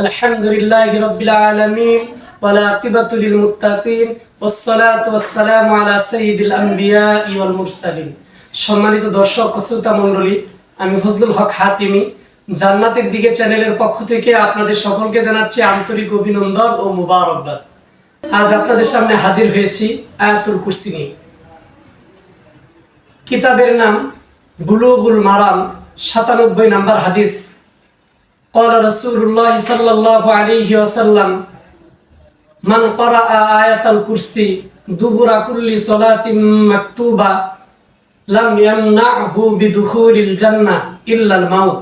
আলহামদুলিল্লাহি রাব্বিল আলামিন ওয়াল আকিবাতু লিল মুত্তাকিন ওয়াসসালাতু ওয়াসসালামু আলা সাইয়্যিদিল আমবিয়া ওয়াল মুরসালিন। সম্মানিত দর্শক ও শ্রোতা মণ্ডলী, আমি ফজলুল হক হাতিমি জান্নাতের দিকে চ্যানেলের পক্ষ থেকে আপনাদের সকলকে জানাচ্ছি আন্তরিক অভিনন্দন ও মুবারকবাদ। আজ আপনাদের সামনে হাজির হয়েছি আয়াতুল কুরসি নিয়ে। কিতাবের নাম বুলুগুল মারাম, ৯৭ নম্বর হাদিস। قال رسول الله صلى الله عليه وسلم من قرأ آية الكرسي دبر كل صلاة مكتوبة لم يمنعه بدخول الجنة إلا الموت।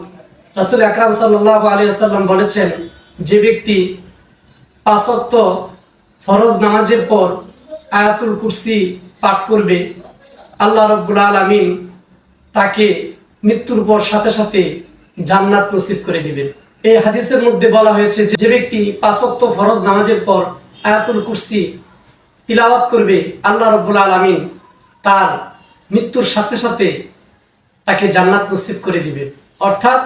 রাসূল আকরাম সাল্লাল্লাহু আলাইহি ওয়াসাল্লাম বলেছেন, যে ব্যক্তি ৫ ওয়াক্ত ফরজ নামাজের পর আয়াতুল কুরসি পাঠ করবে, আল্লাহ রাব্বুল আলামিন তাকে মৃত্যুর পর সাথে সাথে জান্নাত নসিব করে দিবেন। এই হাদিসের মধ্যে বলা হয়েছে যে ব্যক্তি ৫ ওয়াক্ত ফরজ নামাজের পর আয়াতুল কুরসি তিলাওয়াত করবে, আল্লাহ রাব্বুল আলামিন তার মৃত্যুর সাথে সাথে তাকে জান্নাত নসিব করে দিবেন। অর্থাৎ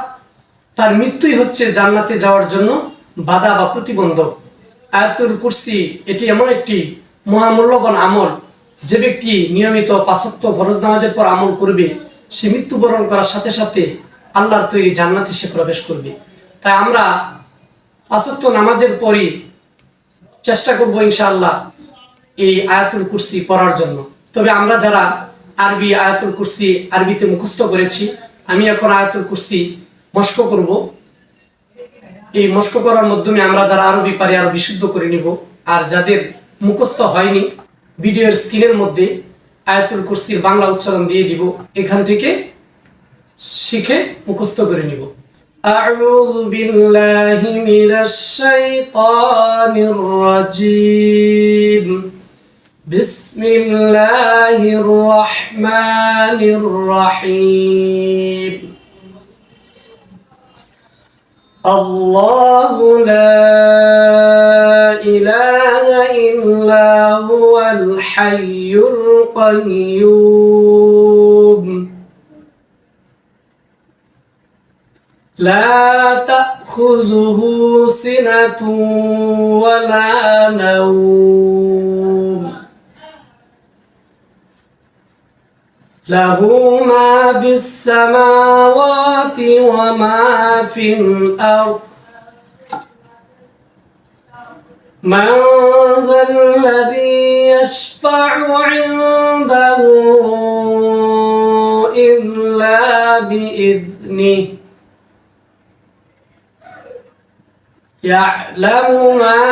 তার মৃত্যুই হচ্ছে জান্নাতে যাওয়ার জন্য বাধা বা প্রতিবন্ধক। আয়াতুল কুরসি এটি এমন একটি মহামূল্যবান আমল, যে ব্যক্তি নিয়মিত ৫ ওয়াক্ত ফরজ নামাজের পর আমল করবে, সে মৃত্যুবরণ করার সাথে সাথে আল্লাহর তৈরি জান্নাতে সে প্রবেশ করবে। তাই আমরা ৫ ওয়াক্ত নামাজের পরই চেষ্টা করব ইনশাআল্লাহ এই আয়াতুল কুরসি পড়ার জন্য। তবে আমরা যারা আরবি আয়াতুল কুরসি আরবিতে মুখস্থ করেছি, আমি এখন আয়াতুল কুরসি মস্ক করব। এই মস্ক করার মাধ্যমে আমরা যারা আরবি পারি আরো বিশুদ্ধ করে নিব। আর যাদের মুখস্থ হয়নি, ভিডিওর স্ক্রিনের মধ্যে আয়াতুল কুরসির বাংলা উচ্চারণ দিয়ে দিব, এখান থেকে শিখে মুখস্থ করে নিব। আউযু বিল্লাহি মিনাশ শাইতানির রাজীম। বিসমিল্লাহির রহমানির রহিম। আল্লাহু লা ইলাহা ইল্লা হুয়াল হাইয়ুল কাইয়্যুম لا تأخذه سنة ولا نوم له ما في السماوات وما في الأرض من ذا الذي يشفع عنده إلا بإذنه يعلم ما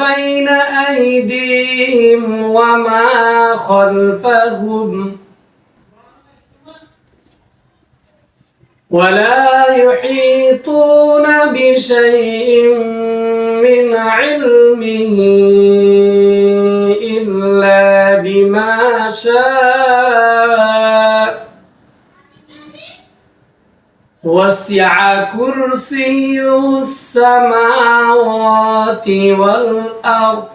بين أيديهم وما خلفهم ولا يحيطون بشيء من علمه إلا بما شاء وسع كرسيه السماوات والأرض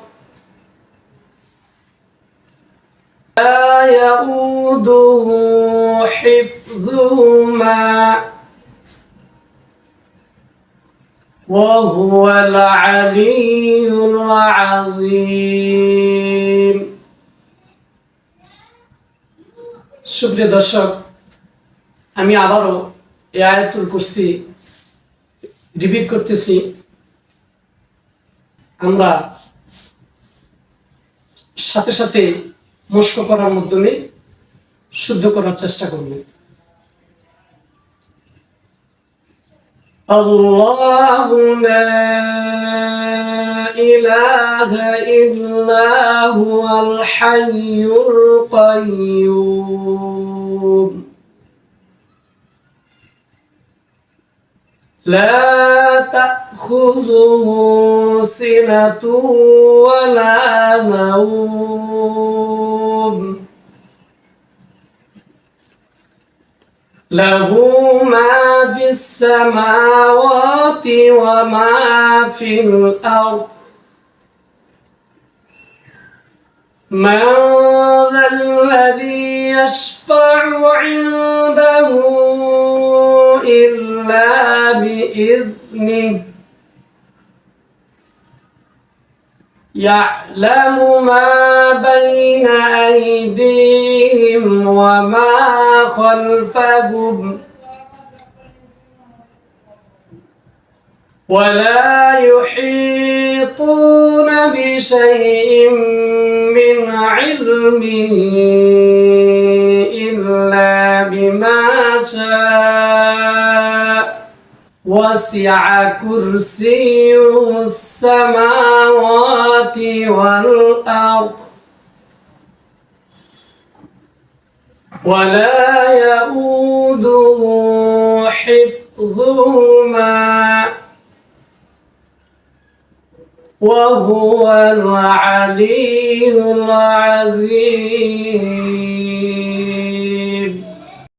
لا يؤوده حفظهما وهو العلي العظيم। সুপ্রিয় দর্শক, আমি আবারও এই আয়াতুল কুরসি রিপিট করতেছি। আমরা সাথে সাথে মস্ক করার মাধ্যমে শুদ্ধ করার চেষ্টা করব। আল্লাহু লা ইলাহা ইল্লা হুয়াল হাইয়ুল কাইয়্যুম لا تأخذه سنة ولا نوم له ما في السماوات وما في الأرض من ذا الذي يشفع عنده إلا بإذنه يعلم ما بين أيديهم وما خلفهم ولا يحيطون بشيء من علمه إلا بما شاء وسع كرسيه السماوات والأرض ولا يؤوده حفظهما وهو العلي العظيم.